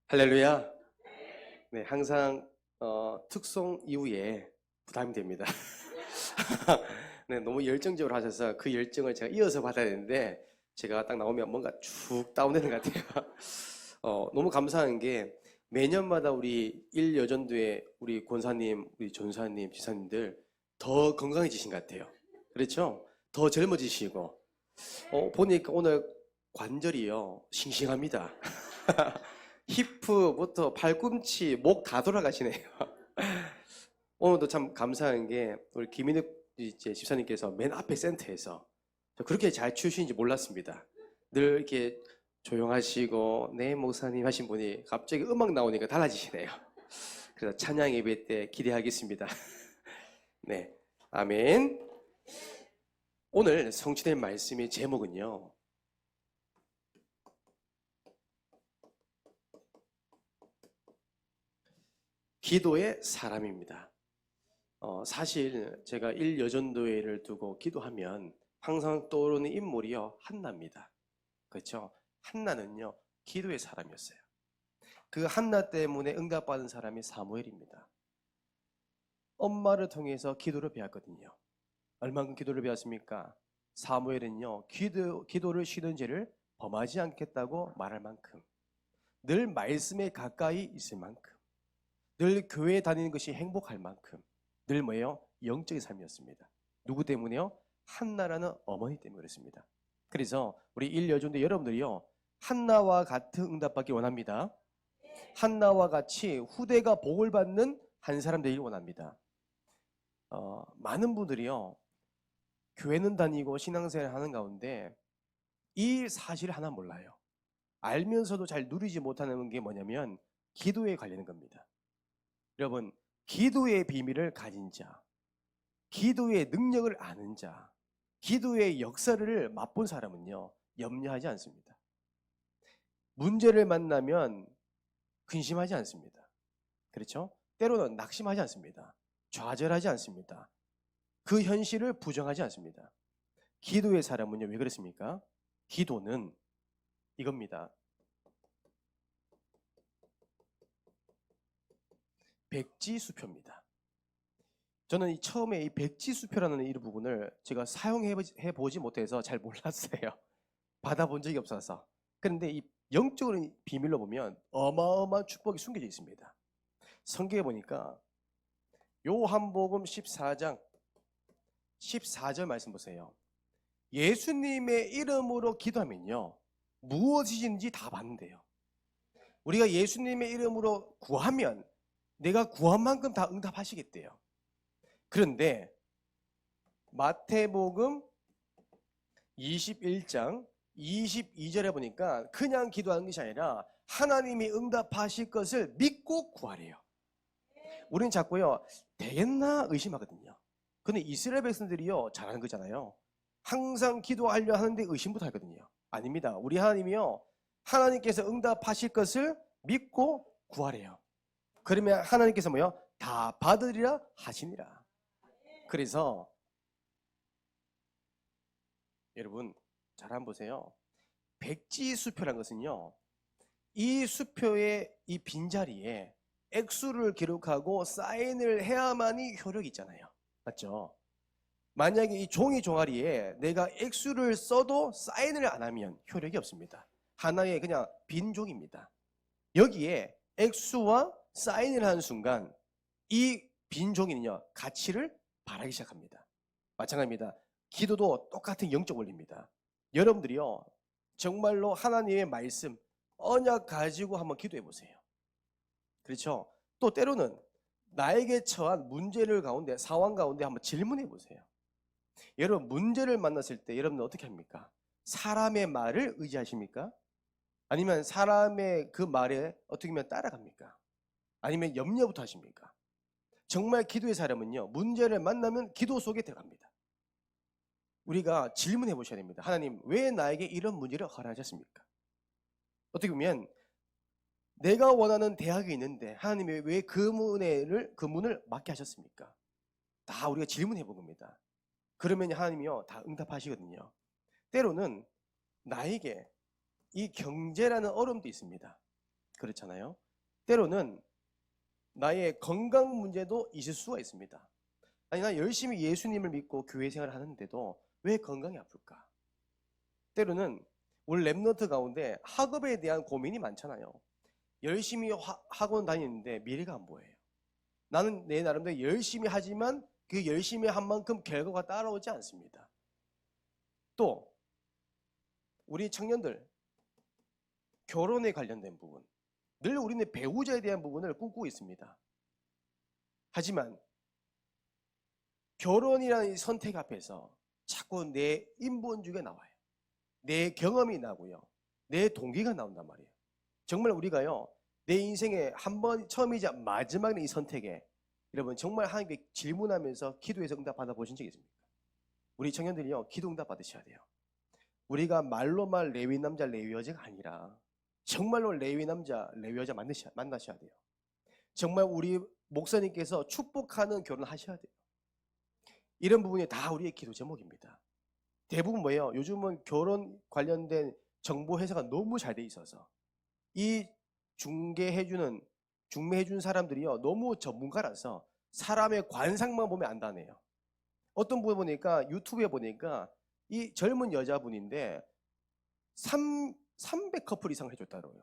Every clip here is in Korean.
할렐루야. 네, 항상 특송 이후에 부담이 됩니다. 네, 너무 열정적으로 하셔서 그 열정을 제가 이어서 받아야 되는데 제가 딱 나오면 뭔가 쭉 다운되는 것 같아요. 너무 감사한 게 매년마다 우리 일여전도의 우리 권사님, 우리 전사님, 지사님들 더 건강해지신 것 같아요. 그렇죠? 더 젊어지시고 보니까 오늘 관절이요 싱싱합니다. 히프부터 발꿈치, 목 다 돌아가시네요. 오늘도 참 감사한 게 우리 김인욱 이제 집사님께서 맨 앞에 센터에서 그렇게 잘 추시는지 몰랐습니다. 늘 이렇게 조용하시고 네 목사님 하신 분이 갑자기 음악 나오니까 달라지시네요. 그래서 찬양 예배 때 기대하겠습니다. 네, 아멘. 오늘 성취된 말씀의 제목은요. 기도의 사람입니다. 사실 제가 일여전도회를 두고 기도하면 항상 떠오르는 인물이요 한나입니다. 그렇죠? 한나는요 기도의 사람이었어요. 그 한나 때문에 응답받은 사람이 사무엘입니다. 엄마를 통해서 기도를 배웠거든요. 얼만큼 기도를 배웠습니까? 사무엘은요 기도를 쉬는 죄를 범하지 않겠다고 말할 만큼, 늘 말씀에 가까이 있을 만큼, 늘 교회에 다니는 것이 행복할 만큼 늘 뭐예요? 영적인 삶이었습니다. 누구 때문에요? 한나라는 어머니 때문에 그랬습니다. 그래서 우리 일여전도 여러분들이요 한나와 같은 응답받기 원합니다. 한나와 같이 후대가 복을 받는 한 사람 되길 원합니다. 많은 분들이요 교회는 다니고 신앙생활 하는 가운데 이 사실을 하나 몰라요. 알면서도 잘 누리지 못하는 게 뭐냐면 기도에 관련된 겁니다. 여러분, 기도의 비밀을 가진 자, 기도의 능력을 아는 자, 기도의 역사를 맛본 사람은요 염려하지 않습니다. 문제를 만나면 근심하지 않습니다. 그렇죠? 때로는 낙심하지 않습니다. 좌절하지 않습니다. 그 현실을 부정하지 않습니다. 기도의 사람은요 왜 그렇습니까? 기도는 이겁니다. 백지수표입니다. 저는 처음에 이 백지수표라는 이 부분을 제가 사용해 보지 못해서 잘 몰랐어요. 받아본 적이 없어서. 그런데 이 영적인 비밀로 보면 어마어마한 축복이 숨겨져 있습니다. 성경에 보니까 요한복음 14장 14절 말씀 보세요. 예수님의 이름으로 기도하면요 무엇이든지 다 받는데요. 우리가 예수님의 이름으로 구하면 내가 구한 만큼 다 응답하시겠대요. 그런데 마태복음 21장 22절에 보니까 그냥 기도하는 것이 아니라 하나님이 응답하실 것을 믿고 구하래요. 우리는 자꾸요 되겠나 의심하거든요. 근데 이스라엘 백성들이요 잘하는 거잖아요. 항상 기도하려 하는데 의심부터 하거든요. 아닙니다. 우리 하나님이요 하나님께서 응답하실 것을 믿고 구하래요. 그러면 하나님께서 뭐요? 다 받으리라 하시니라. 그래서 여러분 잘 한번 보세요. 백지수표란 것은요 이 수표의 이 빈자리에 액수를 기록하고 사인을 해야만이 효력이 있잖아요. 맞죠? 만약에 이 종이 종아리에 내가 액수를 써도 사인을 안 하면 효력이 없습니다. 하나의 그냥 빈 종입니다. 여기에 액수와 사인을 하는 순간 이 빈 종이는요 가치를 발하기 시작합니다. 마찬가지입니다. 기도도 똑같은 영적 원리입니다. 여러분들이요 정말로 하나님의 말씀 언약 가지고 한번 기도해 보세요. 그렇죠? 또 때로는 나에게 처한 문제를 가운데 상황 가운데 한번 질문해 보세요. 여러분 문제를 만났을 때 여러분은 어떻게 합니까? 사람의 말을 의지하십니까? 아니면 사람의 그 말에 어떻게 하면 따라갑니까? 아니면 염려부터 하십니까? 정말 기도의 사람은요 문제를 만나면 기도 속에 들어갑니다. 우리가 질문해 보셔야 됩니다. 하나님 왜 나에게 이런 문제를 허락하셨습니까? 어떻게 보면 내가 원하는 대학이 있는데 하나님이 왜 그 문을 막게 하셨습니까? 다 우리가 질문해 본 겁니다. 그러면 하나님이요 다 응답하시거든요. 때로는 나에게 이 경제라는 어려움도 있습니다. 그렇잖아요. 때로는 나의 건강 문제도 있을 수가 있습니다. 아니, 나 열심히 예수님을 믿고 교회 생활을 하는데도 왜 건강이 아플까? 때로는 우리 랩너트 가운데 학업에 대한 고민이 많잖아요. 열심히 학원 다니는데 미래가 안 보여요. 나는 내 나름대로 열심히 하지만 그 열심히 한 만큼 결과가 따라오지 않습니다. 또 우리 청년들 결혼에 관련된 부분, 늘 우리는 배우자에 대한 부분을 꿈꾸고 있습니다. 하지만 결혼이라는 선택 앞에서 자꾸 내 인본주의가 나와요. 내 경험이 나고요. 내 동기가 나온단 말이에요. 정말 우리가요, 내 인생에 한 번 처음이자 마지막인 이 선택에 여러분 정말 하나님께 질문하면서 기도해서 응답 받아보신 적 있습니까? 우리 청년들이요, 기도 응답 받으셔야 돼요. 우리가 말로만 레위 남자 레위 여자가 아니라 정말로 레위 남자 레위 여자 만나셔야 돼요. 정말 우리 목사님께서 축복하는 결혼하셔야 돼요. 이런 부분이 다 우리의 기도 제목입니다. 대부분 뭐예요? 요즘은 결혼 관련된 정보 회사가 너무 잘 돼 있어서 이 중매해주는 사람들이요, 너무 전문가라서 사람의 관상만 보면 안다네요. 어떤 분 보니까 유튜브에 보니까 이 젊은 여자분인데 300커플 이상 해줬다고요.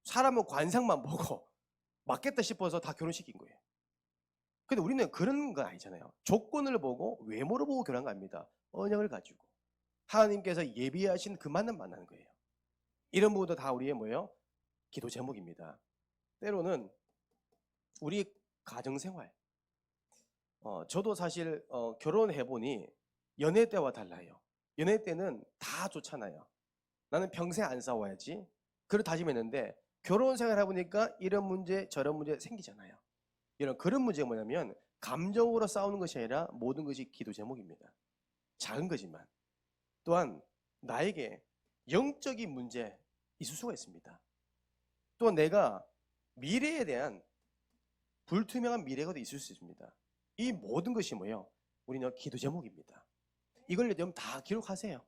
사람은 관상만 보고 맞겠다 싶어서 다 결혼시킨 거예요. 근데 우리는 그런 건 아니잖아요. 조건을 보고 외모를 보고 결혼한 거 아닙니다. 언약을 가지고 하나님께서 예비하신 그 만남 만나는 거예요. 이런 부분도 다 우리의 뭐예요? 기도 제목입니다. 때로는 우리 가정생활, 저도 사실 결혼해보니 연애 때와 달라요. 연애 때는 다 좋잖아요. 나는 평생 안 싸워야지, 그걸 다짐했는데 결혼 생활 해보니까 이런 문제 저런 문제 생기잖아요. 이런 그런 문제가 뭐냐면 감정으로 싸우는 것이 아니라 모든 것이 기도 제목입니다. 작은 거지만 또한 나에게 영적인 문제 있을 수가 있습니다. 또 내가 미래에 대한 불투명한 미래가 있을 수 있습니다. 이 모든 것이 뭐예요? 우리는 기도 제목입니다. 이걸 여러분 다 기록하세요.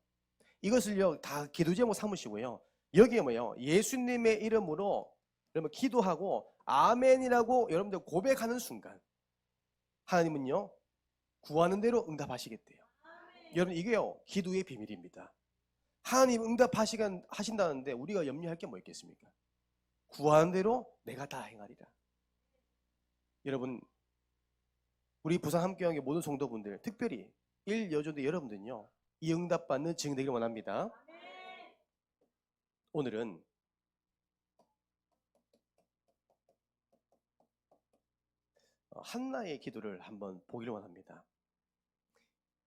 이것을요 다 기도 제목 삼으시고요. 여기에 뭐예요? 예수님의 이름으로 여러분 기도하고 아멘이라고 여러분들 고백하는 순간 하나님은요 구하는 대로 응답하시겠대요. 여러분 이게요 기도의 비밀입니다. 하나님 응답하신다는데 우리가 염려할 게 뭐 있겠습니까? 구하는 대로 내가 다 행하리라. 여러분 우리 부산 함께한 모든 성도분들, 특별히 1여조대 여러분들은요 이 응답받는 증인 되기를 원합니다. 오늘은 한나의 기도를 한번 보기를 원합니다.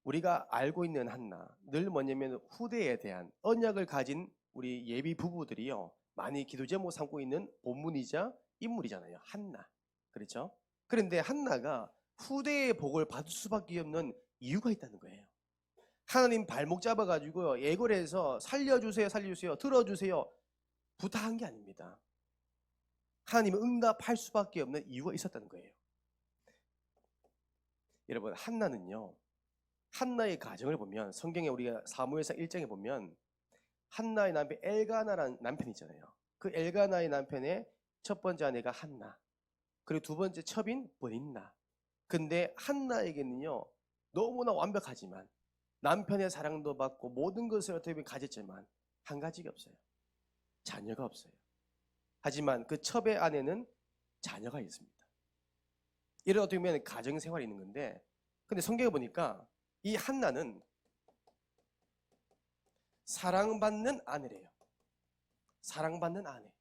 우리가 알고 있는 한나, 늘 뭐냐면 후대에 대한 언약을 가진 우리 예비 부부들이요 많이 기도 제목 삼고 있는 본문이자 인물이잖아요. 한나, 그렇죠? 그런데 한나가 후대의 복을 받을 수밖에 없는 이유가 있다는 거예요. 하나님 발목 잡아가지고 예골해서 살려주세요, 살려주세요, 들어주세요 부탁한 게 아닙니다. 하나님은 응답할 수밖에 없는 이유가 있었다는 거예요. 여러분 한나는요, 한나의 가정을 보면 성경에 우리가 사무엘상 1장에 보면 한나의 남편 엘가나라는 남편이 있잖아요. 그 엘가나의 남편의 첫 번째 아내가 한나, 그리고 두 번째 첩인 브닌나. 근데 한나에게는요 너무나 완벽하지만 남편의 사랑도 받고 모든 것을 어떻게 보면 가졌지만 한 가지가 없어요. 자녀가 없어요. 하지만 그 첩의 아내는 자녀가 있습니다. 이런 어떻게 보면 가정생활이 있는 건데, 근데 성경에 보니까 이 한나는 사랑받는 아내래요. 사랑받는 아내.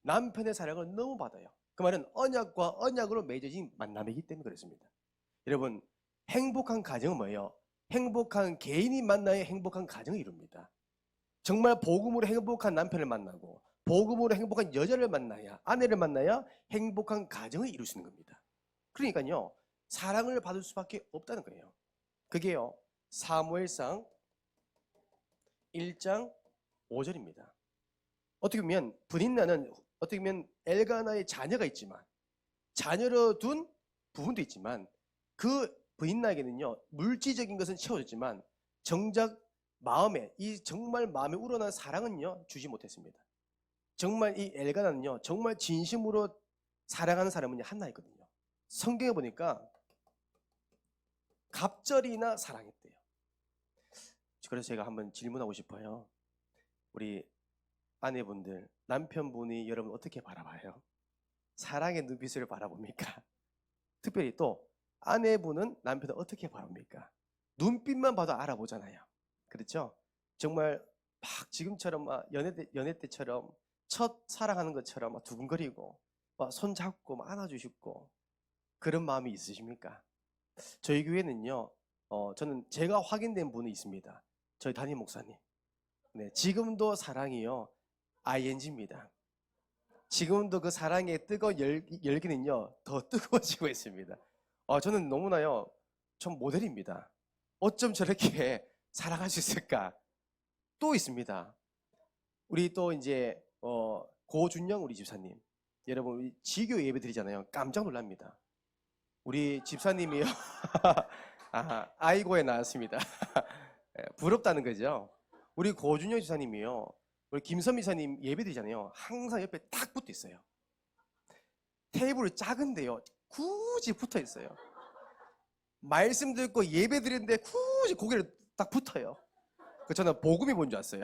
남편의 사랑을 너무 받아요. 그 말은 언약과 언약으로 맺어진 만남이기 때문에 그렇습니다. 여러분 행복한 가정은 뭐예요? 행복한 개인이 만나야 행복한 가정을 이룹니다. 정말 복음으로 행복한 남편을 만나고 복음으로 행복한 여자를 만나야, 아내를 만나야 행복한 가정을 이룰 수 있는 겁니다. 그러니까요 사랑을 받을 수밖에 없다는 거예요. 그게요 사무엘상 1장 5절입니다. 어떻게 보면 브닌나는 어떻게 보면 엘가나의 자녀가 있지만, 자녀로 둔 부분도 있지만 그 브닌나에게는요 물질적인 것은 채워졌지만 정작 마음에, 이 정말 마음에 우러난 사랑은요 주지 못했습니다. 정말 이 엘가나는요, 정말 진심으로 사랑하는 사람은 한나였거든요. 성경에 보니까 갑절이나 사랑했대요. 그래서 제가 한번 질문하고 싶어요. 우리 아내분들, 남편분이 여러분 어떻게 바라봐요? 사랑의 눈빛을 바라봅니까? 특별히 또 아내분은 남편을 어떻게 바라봅니까? 눈빛만 봐도 알아보잖아요. 그렇죠? 정말 막 지금처럼 막 연애 때처럼 첫 사랑하는 것처럼 막 두근거리고 막 손 잡고 막 안아주시고 그런 마음이 있으십니까? 저희 교회는요, 저는 제가 확인된 분이 있습니다. 저희 담임 목사님. 네, 지금도 사랑이요, ing입니다. 지금도 그 사랑의 뜨거운 열기는요, 더 뜨거워지고 있습니다. 저는 너무나요, 전 모델입니다. 어쩜 저렇게 사랑할 수 있을까? 또 있습니다. 우리 또 이제, 고준영 우리 집사님. 여러분, 우리 지교 예배 드리잖아요. 깜짝 놀랍니다. 우리 집사님이요. 아이고에 나왔습니다. 부럽다는 거죠. 우리 고준영 집사님이요. 우리 김선미 집사님 예배 드리잖아요. 항상 옆에 딱 붙어 있어요. 테이블이 작은데요. 굳이 붙어 있어요. 말씀 듣고 예배 드리는데 굳이 고개를 딱 붙어요. 저는 복음이 뭔 줄 알았어요.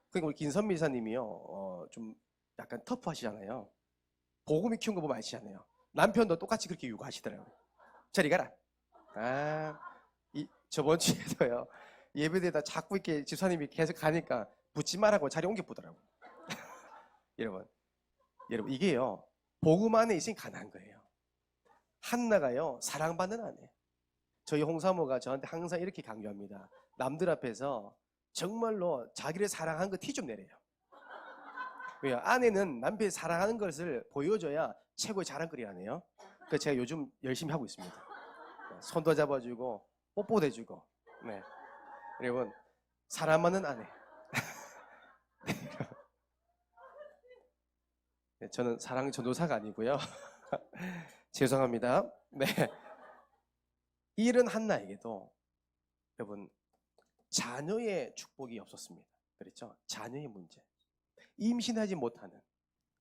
그러니까 우리 김선미 집사님이요. 좀 약간 터프하시잖아요. 복음이 키운 거 보면 아시잖아요. 남편도 똑같이 그렇게 요구하시더라고요. 저리 가라. 저번 주에도요. 예배대에다 자꾸 이렇게 집사님이 계속 가니까 붙지 말라고 자리 옮겨 보더라고요. 여러분 이게요. 복음 안에 있으니 가능한 거예요. 한나가요. 사랑받는 아내. 저희 홍사모가 저한테 항상 이렇게 강조합니다. 남들 앞에서 정말로 자기를 사랑한 거 티 좀 내래요. 왜요? 아내는 남편이 사랑하는 것을 보여줘야 최고의 자랑거리라네요. 그래서 제가 요즘 열심히 하고 있습니다. 손도 잡아주고 뽀뽀도 해주고. 네. 여러분 사랑하는 아내. 네, 저는 사랑 전도사가 아니고요. 죄송합니다. 네. 이런 한나에게도 여러분 자녀의 축복이 없었습니다. 그렇죠? 자녀의 문제. 임신하지 못하는.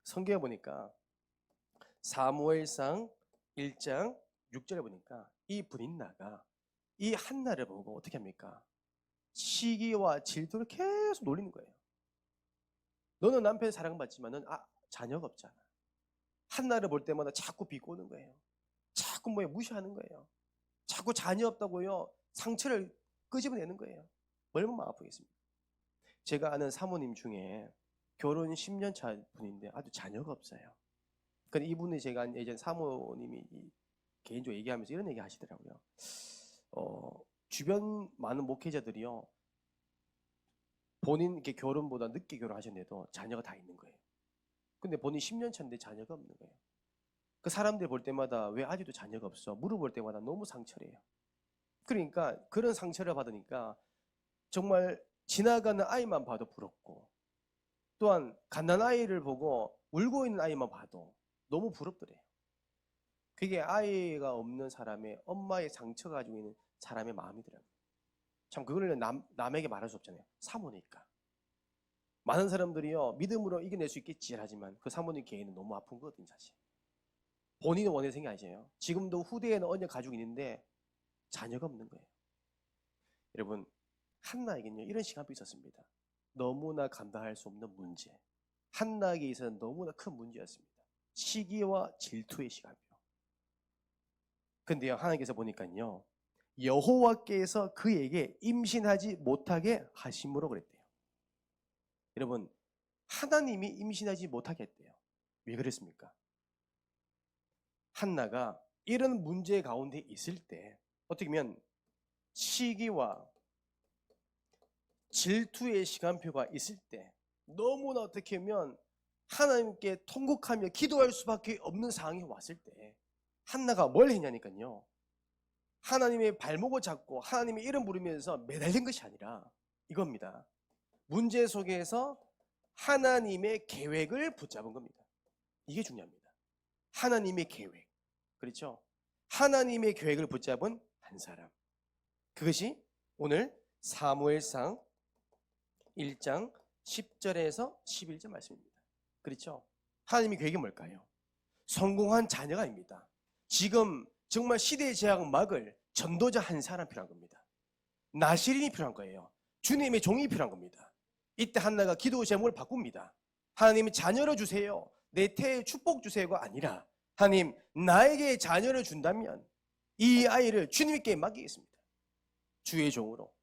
성경에 보니까 사무엘상 1장 6절에 보니까 이 브린나가 이 한나를 보고 어떻게 합니까? 시기와 질투를 계속 놀리는 거예요. 너는 남편 사랑받지만은 자녀가 없잖아. 한나를 볼 때마다 자꾸 비꼬는 거예요. 자꾸 무시하는 거예요. 자꾸 자녀 없다고요. 상처를 끄집어내는 거예요. 얼마나 아프겠습니까? 제가 아는 사모님 중에 결혼 10년 차 분인데 아주 자녀가 없어요. 근데 이분이 제가 예전 사모님이 개인적으로 얘기하면서 이런 얘기 하시더라고요. 주변 많은 목회자들이요. 본인 이렇게 결혼보다 늦게 결혼하셨는데도 자녀가 다 있는 거예요. 근데 본인 10년 차인데 자녀가 없는 거예요. 그 사람들 볼 때마다 왜 아직도 자녀가 없어? 물어볼 때마다 너무 상처래요. 그러니까 그런 상처를 받으니까 정말 지나가는 아이만 봐도 부럽고 또한 갓난아이를 보고 울고 있는 아이만 봐도 너무 부럽더래요. 그게 아이가 없는 사람의 엄마의 상처 가지고 있는 사람의 마음이더라고요. 참 그걸 남에게 말할 수 없잖아요. 사모니까. 많은 사람들이요 믿음으로 이겨낼 수 있겠지 하지만 그 사모님 개인은 너무 아픈 거거든요. 사실. 본인은 원해서 생긴 게 아니잖아요. 지금도 후대에는 언약 가지고 있는데 자녀가 없는 거예요. 여러분 한나에게는요 이런 시간이 있었습니다. 너무나 감당할 수 없는 문제. 한나에게 있어서는 너무나 큰 문제였습니다. 시기와 질투의 시간이요. 근데요 하나님께서 보니까요 여호와께서 그에게 임신하지 못하게 하심으로 그랬대요. 여러분 하나님이 임신하지 못하게 했대요. 왜 그랬습니까? 한나가 이런 문제 가운데 있을 때 어떻게 보면 시기와 질투의 시간표가 있을 때 너무나 어떻게 하면 하나님께 통곡하며 기도할 수밖에 없는 상황이 왔을 때 한나가 뭘 했냐니까요. 하나님의 발목을 잡고 하나님의 이름 부르면서 매달린 것이 아니라 이겁니다. 문제 속에서 하나님의 계획을 붙잡은 겁니다. 이게 중요합니다. 하나님의 계획. 그렇죠? 하나님의 계획을 붙잡은 한 사람. 그것이 오늘 사무엘상 1장 10절에서 11절 말씀입니다. 그렇죠? 하나님의 계획이 뭘까요? 성공한 자녀가 아닙니다. 지금 정말 시대의 제약 막을 전도자 한 사람 필요한 겁니다. 나시린이 필요한 거예요. 주님의 종이 필요한 겁니다. 이때 한나가 기도 제목을 바꿉니다. 하나님 자녀를 주세요. 내 태에 축복 주세요가 아니라 하나님 나에게 자녀를 준다면 이 아이를 주님께 맡기겠습니다. 주의 종으로.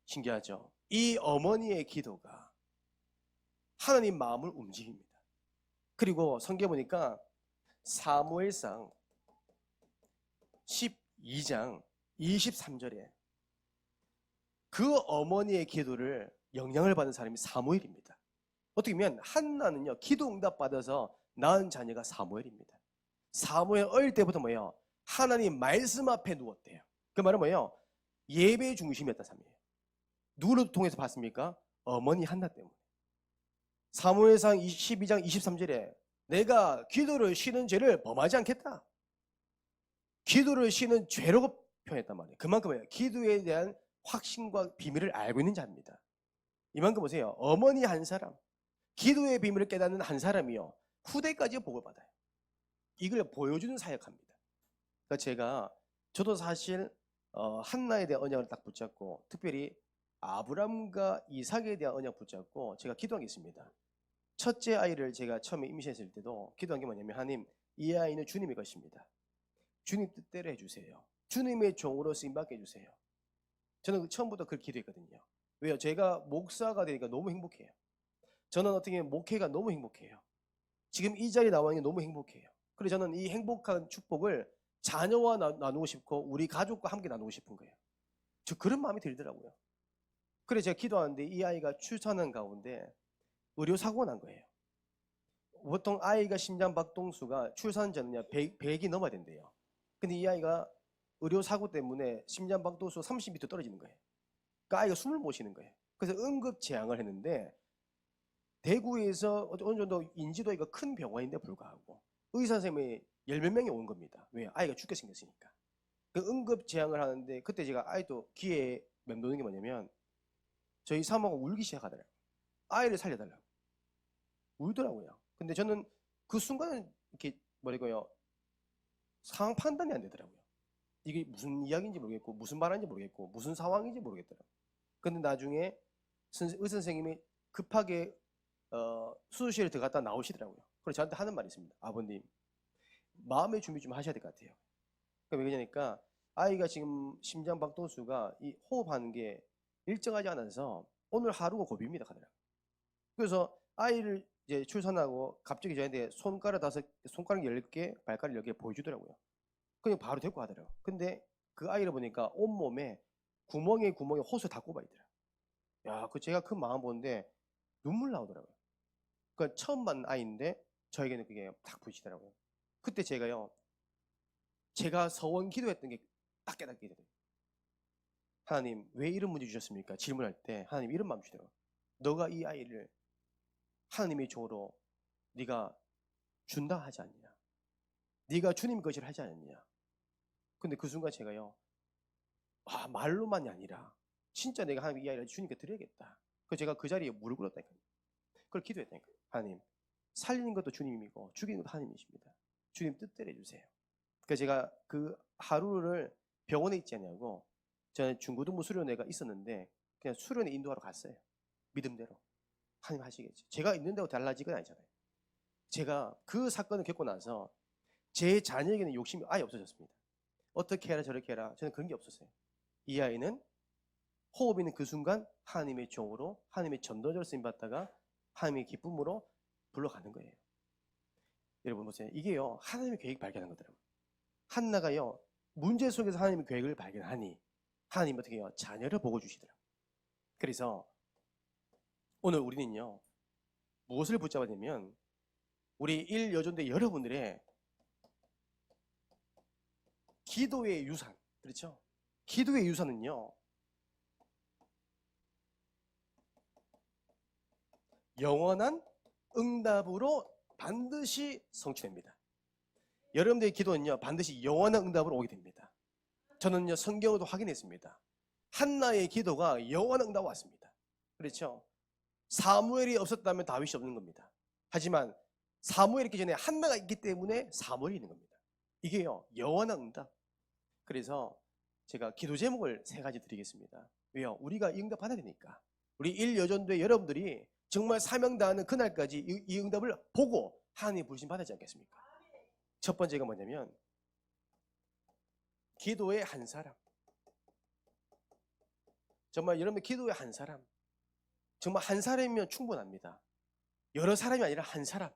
신기하죠? 이 어머니의 기도가 하나님 마음을 움직입니다. 그리고 성경에 보니까 사무엘상 12장 23절에 그 어머니의 기도를 영향을 받은 사람이 사무엘입니다. 어떻게 보면 한나는요 기도 응답 받아서 낳은 자녀가 사무엘입니다. 사무엘 어릴 때부터 뭐예요? 하나님 말씀 앞에 누웠대요. 그 말은 뭐예요? 예배 중심이었던 사람이에요. 누구를 통해서 봤습니까? 어머니 한나 때문에. 사무엘상 12장 23절에 내가 기도를 쉬는 죄를 범하지 않겠다. 기도를 쉬는 죄로 표현했단 말이에요. 그만큼이에요. 기도에 대한 확신과 비밀을 알고 있는 자입니다. 이만큼 보세요. 어머니 한 사람, 기도의 비밀을 깨닫는 한 사람이요 후대까지 복을 받아요. 이걸 보여주는 사역합니다. 그러니까 저도 사실 한나에 대한 언약을 딱 붙잡고 특별히 아브람과 이삭에 대한 언약 붙잡고 제가 기도한 게 있습니다. 첫째 아이를 제가 처음에 임신했을 때도 기도한 게 뭐냐면 하나님 이 아이는 주님의 것입니다. 주님 뜻대로 해주세요. 주님의 종으로 쓰임받게 해주세요. 저는 처음부터 그렇게 기도했거든요. 왜요? 제가 목사가 되니까 너무 행복해요. 저는 어떻게 보면 목회가 너무 행복해요. 지금 이 자리에 나와 있는 게 너무 행복해요. 그래서 저는 이 행복한 축복을 자녀와 나누고 싶고 우리 가족과 함께 나누고 싶은 거예요. 저 그런 마음이 들더라고요. 그래서 제가 기도하는데 이 아이가 출산한 가운데 의료사고가 난 거예요. 보통 아이가 심장박동수가 출산 전에 100이 넘어야 된대요. 근데 이 아이가 의료사고 때문에 심장박동수 30m 떨어지는 거예요. 그러니까 아이가 숨을 못 쉬는 거예요. 그래서 응급제항을 했는데 대구에서 어느 정도 인지도가 큰 병원인데 불구하고 의사 선생님이 10몇 명이 온 겁니다. 왜? 아이가 죽게 생겼으니까. 그 응급제항을 하는데 그때 제가 아이도 귀에 맴도는 게 뭐냐면 저희 사모가 울기 시작하더라고요. 아이를 살려달라고. 울더라고요. 근데 저는 그 순간은 이렇게 뭐랄까요 상황 판단이 안 되더라고요. 이게 무슨 이야기인지 모르겠고 무슨 말하는지 모르겠고 무슨 상황인지 모르겠더라고요. 근데 나중에 의사 선생님이 급하게 수술실에 들어갔다 나오시더라고요. 그래서 저한테 하는 말이 있습니다. 아버님 마음의 준비 좀 하셔야 될 것 같아요. 왜 그러냐니까 아이가 지금 심장박동수가 이 호흡하는 게 일정하지 않아서 오늘 하루가 고비입니다 하더라고요. 그래서 아이를 이제 출산하고 갑자기 저한테 손가락 10개, 발가락 10개 보여주더라고요. 그냥 바로 데리고 가더라고요. 근데 그 아이를 보니까 온몸에 구멍에 호수 다 꼽아 있더라고요. 야, 그 제가 그 마음 보는데 눈물 나오더라고요. 그러니까 처음 만난 아이인데 저에게는 그게 딱 보이시더라고요. 그때 제가 서원 기도했던 게 딱 깨닫게 되더라고요. 하나님 왜 이런 문제 주셨습니까? 질문할 때 하나님 이런 마음 주시더라고요. 너가 이 아이를 하나님의 종으로 네가 준다 하지 않냐? 네가 주님 것이라 하지 않느냐? 근데 그 순간 제가요 말로만이 아니라 진짜 내가 하나님 이 아이를 주님께 드려야겠다. 그래서 제가 그 자리에 무릎 꿇었다니까요. 그걸 기도했다니까요. 하나님 살리는 것도 주님이고 죽이는 것도 하나님이십니다. 주님 뜻대로 해주세요. 그래서 제가 그 하루를 병원에 있지 않냐고 저는 중고등부 수련회가 있었는데 그냥 수련회 인도하러 갔어요. 믿음대로. 하나님 하시겠지. 제가 있는 데고 달라지건 아니잖아요. 제가 그 사건을 겪고 나서 제 자녀에게는 욕심이 아예 없어졌습니다. 어떻게 해라 저렇게 해라 저는 그런 게 없었어요. 이 아이는 호흡 있는 그 순간 하나님의 종으로 하나님의 전도자로 쓰임받다가 하나님의 기쁨으로 불러가는 거예요. 여러분 보세요. 이게요 하나님의 계획 발견한 거더라고요. 한나가요 문제 속에서 하나님의 계획을 발견하니 하나님 어떻게 해요? 자녀를 보고 주시더라고요. 그래서 오늘 우리는요 무엇을 붙잡아야 되면 우리 1여전대 여러분들의 기도의 유산, 그렇죠? 기도의 유산은요 영원한 응답으로 반드시 성취됩니다. 여러분들의 기도는요 반드시 영원한 응답으로 오게 됩니다. 저는요 성경으로도 확인했습니다. 한나의 기도가 영원한 응답 왔습니다. 그렇죠? 사무엘이 없었다면 다윗이 없는 겁니다. 하지만 사무엘이 있기 전에 한나가 있기 때문에 사무엘이 있는 겁니다. 이게요, 영원한 응답. 그래서 제가 기도 제목을 3가지 드리겠습니다. 왜요? 우리가 이 응답 받아야 되니까. 우리 1여전도의 여러분들이 정말 사명 다하는 그날까지 이 응답을 보고 하나님 부르심 받지 않겠습니까? 첫 번째가 뭐냐면 기도의 한 사람. 정말 여러분 기도의 한 사람. 정말 한 사람이면 충분합니다. 여러 사람이 아니라 한 사람.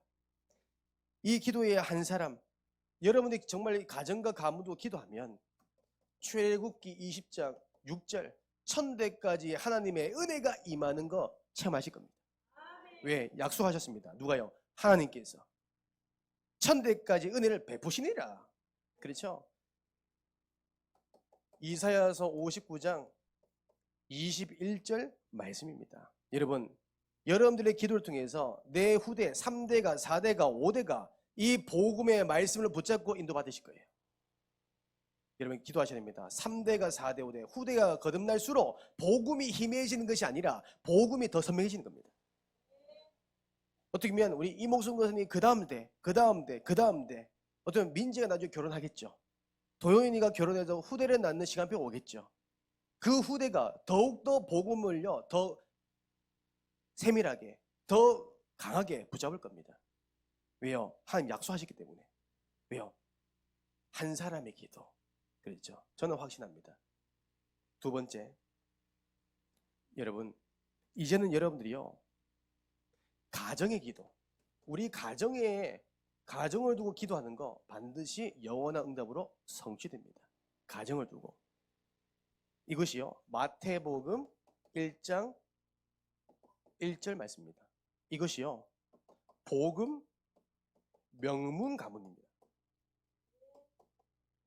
이 기도의 한 사람. 여러분이 정말 가정과 가문도 기도하면 출애굽기 20장 6절 1000대까지 하나님의 은혜가 임하는 거 체험하실 겁니다. 왜? 약속하셨습니다. 누가요? 하나님께서 1000대까지 은혜를 베푸시니라. 그렇죠? 이사야서 59장 21절 말씀입니다. 여러분, 여러분들의 기도를 통해서 내 후대 3대가 4대가 5대가 이 복음의 말씀을 붙잡고 인도받으실 거예요. 여러분 기도하셔야 됩니다. 3대가 4대 5대 후대가 거듭날수록 복음이 희미해지는 것이 아니라 복음이 더 선명해지는 겁니다. 어떻게 보면 우리 이목순 교수님 그 다음 대 어떤 민지가 나중에 결혼하겠죠. 도영이가 결혼해서 후대를 낳는 시간표가 오겠죠. 그 후대가 더욱더 복음을요 더 세밀하게 더 강하게 붙잡을 겁니다. 왜요? 하나님 약속하셨기 때문에. 왜요? 한 사람의 기도. 그렇죠? 저는 확신합니다. 두 번째, 여러분 이제는 여러분들이요 가정의 기도, 우리 가정을 두고 기도하는 거 반드시 영원한 응답으로 성취됩니다. 가정을 두고. 이것이요 마태복음 1장 1절 말씀입니다. 이것이요 복음 명문 가문입니다.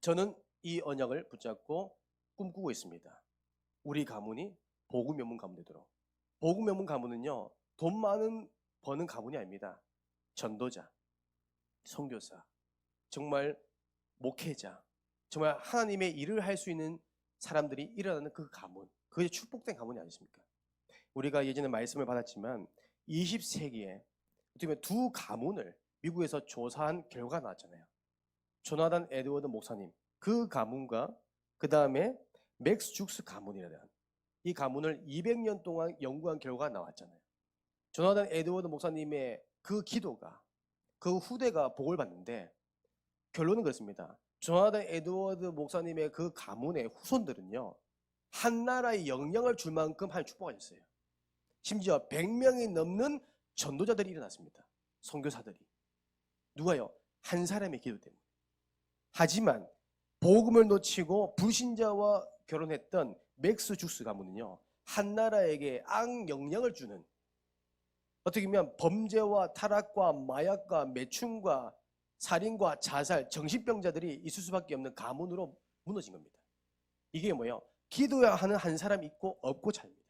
저는 이 언약을 붙잡고 꿈꾸고 있습니다. 우리 가문이 복음 명문 가문 되도록. 복음 명문 가문은요 돈 많은 버는 가문이 아닙니다. 전도자, 선교사, 정말 목회자, 정말 하나님의 일을 할 수 있는 사람들이 일어나는 그 가문, 그게 축복된 가문이 아니십니까? 우리가 예전에 말씀을 받았지만 20세기에 어떻게 보면 두 가문을 미국에서 조사한 결과가 나왔잖아요. 조나단 에드워드 목사님, 그 가문과 그 다음에 맥스 죽스 가문이라는 이 가문을 200년 동안 연구한 결과가 나왔잖아요. 조나단 에드워드 목사님의 그 기도가 그 후대가 복을 받는데 결론은 그렇습니다. 조나단 에드워드 목사님의 그 가문의 후손들은요 한 나라의 영향을 줄 만큼 하나님 축복하셨어요. 심지어 100명이 넘는 전도자들이 일어났습니다. 선교사들이. 누가요? 한 사람의 기도 때문에. 하지만 복음을 놓치고 불신자와 결혼했던 맥스 죽스 가문은요 한 나라에게 악영향을 주는, 어떻게 보면 범죄와 타락과 마약과 매춘과 살인과 자살, 정신병자들이 있을 수밖에 없는 가문으로 무너진 겁니다. 이게 뭐예요? 기도하는 한 사람이 있고 없고 차이입니다.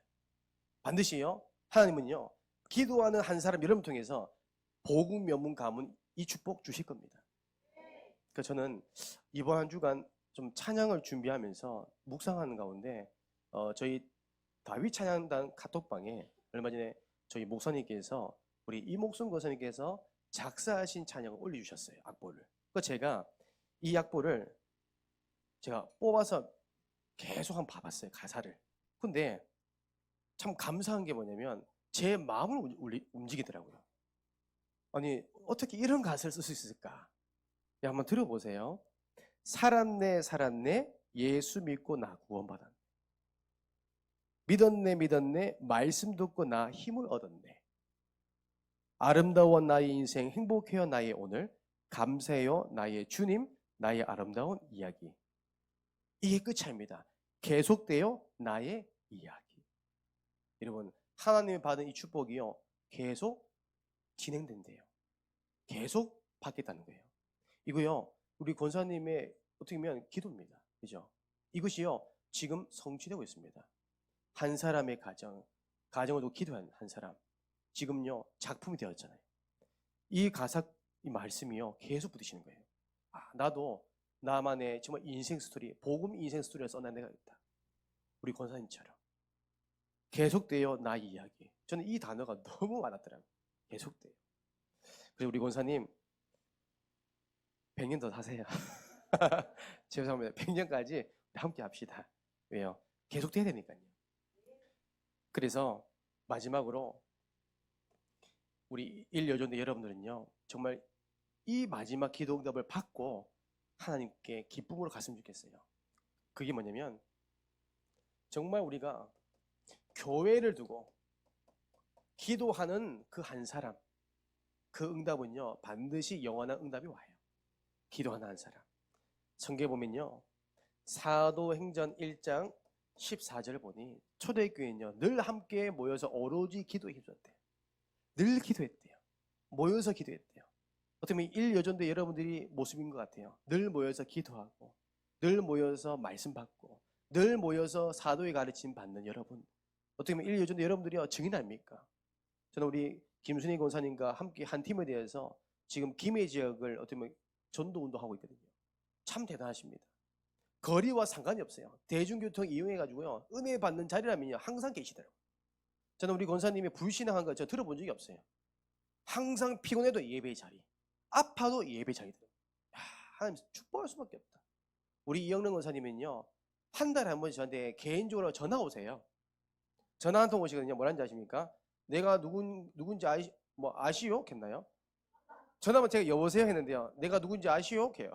반드시요 하나님은요 기도하는 한 사람 여러분 통해서 복음 명문 가문 이 축복 주실 겁니다. 그러니까 저는 이번 한 주간 좀 찬양을 준비하면서 묵상하는 가운데 저희 다윗 찬양단 카톡방에 얼마 전에 저희 목사님께서 우리 이목순 교사님께서 작사하신 찬양을 올려주셨어요. 악보를. 그래서 제가 이 악보를 제가 뽑아서 계속 한번 봐봤어요. 가사를. 근데 참 감사한 게 뭐냐면 제 마음을 움직이더라고요. 아니 어떻게 이런 가사를 쓸 수 있을까? 한번 들어보세요. 살았네 살았네 예수 믿고 나 구원받았네. 믿었네 말씀 듣고 나 힘을 얻었네. 아름다워 나의 인생 행복해요 나의 오늘 감사해요 나의 주님 나의 아름다운 이야기. 이게 끝이 아닙니다. 계속돼요 나의 이야기. 여러분 하나님이 받은 이 축복이요 계속 진행된대요. 계속 받겠다는 거예요. 이거요 우리 권사님의 어떻게 보면 기도입니다. 그죠? 이것이요 지금 성취되고 있습니다. 한 사람의 가정을 두고 기도한 한 사람 지금요 작품이 되었잖아요. 이 가사 이 말씀이요 계속 부딪히는 거예요. 나도 나만의 정말 인생 스토리, 복음 인생 스토리를 써내야 되겠다. 우리 권사님처럼 계속되어 나의 이야기. 저는 이 단어가 너무 와닿더라고요. 계속돼요. 그래서 우리 권사님 100년 더 사세요. 죄송합니다. 100년까지 함께 합시다. 왜요? 계속돼야 되니까요. 그래서 마지막으로 우리 일여전대 여러분들은요, 정말 이 마지막 기도 응답을 받고 하나님께 기쁨으로 갔으면 좋겠어요. 그게 뭐냐면 정말 우리가 교회를 두고 기도하는 그 한 사람, 그 응답은요 반드시 영원한 응답이 와요. 기도하는 한 사람. 성경에 보면요 사도행전 1장 14절을 보니 초대교회는요 늘 함께 모여서 오로지 기도에 힘썼대요. 늘 기도했대요. 모여서 기도했대요. 어떻게 보면 일여전대 여러분들이 모습인 것 같아요. 늘 모여서 기도하고 늘 모여서 말씀 받고 늘 모여서 사도의 가르침 받는 여러분. 어떻게 보면 일여전대 여러분들이 증인 아닙니까? 저는 우리 김순희 권사님과 함께 한 팀에 대해서 지금 김해 지역을 어떻게 보면 전도 운동하고 있거든요. 참 대단하십니다. 거리와 상관이 없어요. 대중교통 이용해가지고요 은혜 받는 자리라면요 항상 계시더라고요. 저는 우리 권사님이 불신앙한 거 저 들어본 적이 없어요. 항상 피곤해도 예배의 자리, 아파도 예배 자리더라고요. 하나님 축복할 수밖에 없다. 우리 이영릉 권사님은요 한 달에 한 번 저한테 개인적으로 전화 오세요. 전화 한 통 오시거든요. 뭐라는지 아십니까? 내가 누군지 아시오? 했나요? 전화만 제가 여보세요 했는데요. 내가 누군지 아시오? 해요.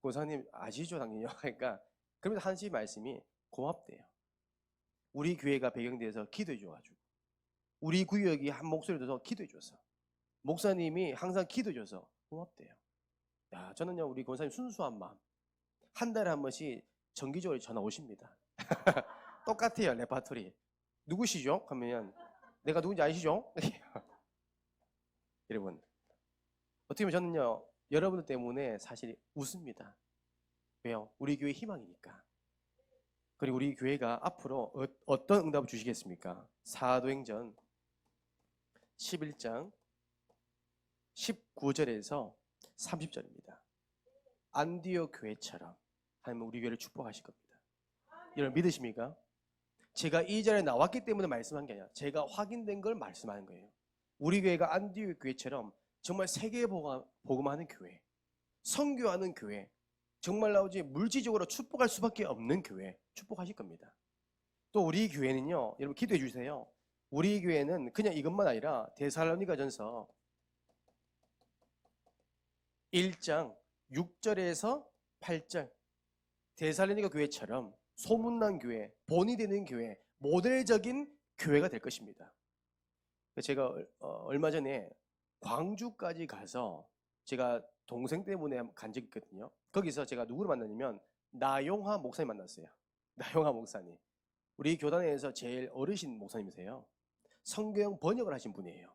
권사님 아시죠 당연히요. 그러니까 그러면서 하신 말씀이 고맙대요. 우리 교회가 배경돼서 기도해 줘가지고 우리 구역이 한 목소리 들어서 기도해 줬어. 목사님이 항상 기도해 줘서 고맙대요. 야, 저는요 우리 권사님 순수한 마음 한 달에 한 번씩 정기적으로 전화 오십니다. 똑같아요 레파토리. 누구시죠? 하면 내가 누군지 아시죠? 여러분 어떻게 보면 저는요 여러분들 때문에 사실 웃습니다. 왜요? 우리 교회 희망이니까. 그리고 우리 교회가 앞으로 어떤 응답을 주시겠습니까? 사도행전 11장 19절에서 30절입니다. 안디옥 교회처럼 하나님은 우리 교회를 축복하실 겁니다. 여러분 믿으십니까? 제가 이 자리에 나왔기 때문에 말씀한 게 아니라 제가 확인된 걸 말씀하는 거예요. 우리 교회가 안디옥 교회처럼 정말 세계 복음하는 교회, 선교하는 교회, 정말 나오지 물질적으로 축복할 수밖에 없는 교회 축복하실 겁니다. 또 우리 교회는요, 여러분 기도해 주세요. 우리 교회는 그냥 이것만 아니라 데살로니가전서 1장 6절에서 8절 데살로니가 교회처럼 소문난 교회, 본이 되는 교회, 모델적인 교회가 될 것입니다. 제가 얼마 전에 광주까지 가서 제가 동생 때문에 간 적이 있거든요. 거기서 제가 누구를 만났냐면 나용화 목사님 만났어요. 나용화 목사님. 우리 교단에서 제일 어르신 목사님이세요. 성경 번역을 하신 분이에요.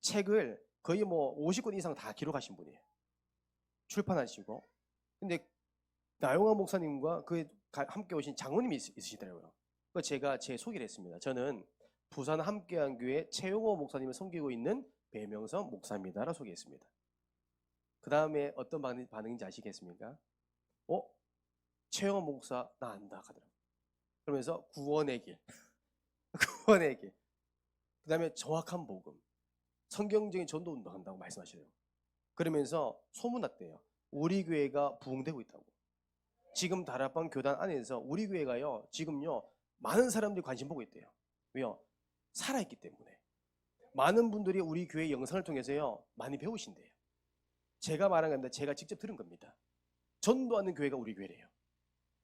책을 거의 뭐 50권 이상 다 기록하신 분이에요. 출판하시고. 근데 나용화 목사님과 그 함께 오신 장로님이 있으시더라고요. 그래서 제가 제 소개를 했습니다. 저는 부산 함께한 교회 최용호 목사님을 섬기고 있는 배명선 목사입니다라고 소개했습니다. 그 다음에 어떤 반응인지 아시겠습니까? 최영원 목사 나 안다 하더라고요. 그러면서 구원의 길, 구원의 길. 그 다음에 정확한 복음, 성경적인 전도 운동한다고 말씀하시더라고요. 그러면서 소문났대요. 우리 교회가 부흥되고 있다고. 지금 다락방 교단 안에서 우리 교회가요 지금요 많은 사람들이 관심 보고 있대요. 왜요? 살아있기 때문에. 많은 분들이 우리 교회 영상을 통해서요 많이 배우신대요. 제가 말한 건데 제가 직접 들은 겁니다. 전도하는 교회가 우리 교회래요.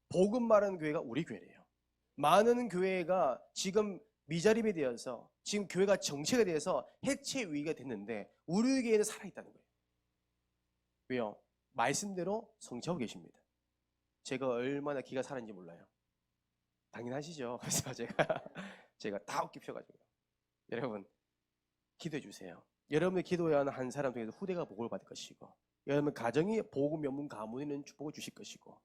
복음 말하는 교회가 우리 교회래요. 많은 교회가 지금 미자립이 되어서 지금 교회가 정체가 되어서 해체 위기가 됐는데 우리 교회는 살아있다는 거예요. 왜요? 말씀대로 성취하고 계십니다. 제가 얼마나 기가 살았는지 몰라요. 당연하시죠. 그래서 제가 다 어깨 펴가지고 여러분 기도해 주세요. 여러분의 기도해야 하는 한 사람 중에서 후대가 복을 받을 것이고 여러분 가정이 복음 연문 가문에는 축복을 주실 것이고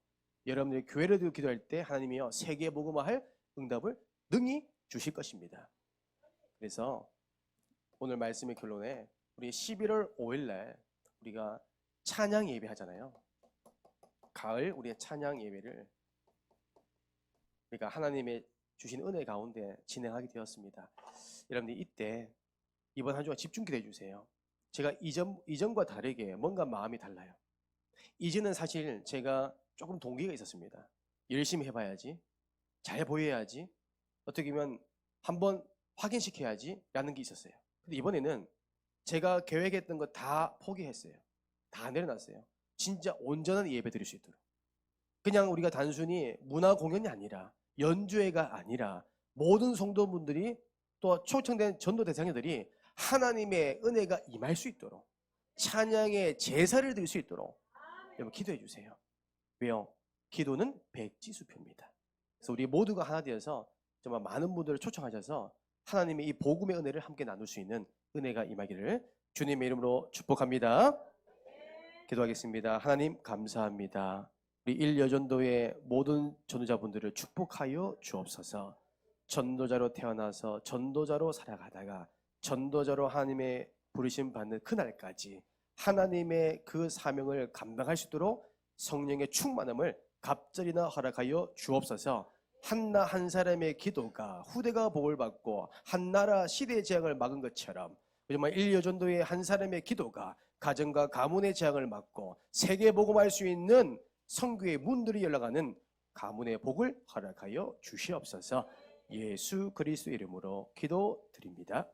여러분들이 교회를 두고 기도할 때 하나님이요 세계 복음화할 응답을 능히 주실 것입니다. 그래서 오늘 말씀의 결론에 우리 11월 5일 날 우리가 찬양 예배 하잖아요. 가을 우리의 찬양 예배를 그러니까 하나님의 주신 은혜 가운데 진행하게 되었습니다. 여러분들 이때 이번 한 주간 집중 기도해 주세요. 제가 이전과 다르게 뭔가 마음이 달라요. 이전은 사실 제가 조금 동기가 있었습니다. 열심히 해봐야지, 잘 보여야지, 어떻게 보면 한번 확인시켜야지 라는 게 있었어요. 근데 이번에는 제가 계획했던 거 다 포기했어요. 다 내려놨어요. 진짜 온전한 예배 드릴 수 있도록. 그냥 우리가 단순히 문화 공연이 아니라, 연주회가 아니라 모든 성도분들이 또 초청된 전도 대상자들이 하나님의 은혜가 임할 수 있도록, 찬양의 제사를 드릴 수 있도록 여러분 기도해 주세요. 왜요? 기도는 백지수표입니다. 그래서 우리 모두가 하나 되어서 정말 많은 분들을 초청하셔서 하나님의 이 복음의 은혜를 함께 나눌 수 있는 은혜가 임하기를 주님의 이름으로 축복합니다. 기도하겠습니다. 하나님 감사합니다. 우리 일여전도의 모든 전도자분들을 축복하여 주옵소서. 전도자로 태어나서 전도자로 살아가다가 전도자로 하나님의 부르심 받는 그날까지 하나님의 그 사명을 감당할 수 있도록 성령의 충만함을 갑절이나 허락하여 주옵소서. 한나 한 사람의 기도가 후대가 복을 받고 한 나라 시대의 재앙을 막은 것처럼 정말 일여전도의 한 사람의 기도가 가정과 가문의 재앙을 막고 세계 복음할 수 있는 선교의 문들이 열려가는 가문의 복을 허락하여 주시옵소서. 예수 그리스도 이름으로 기도드립니다.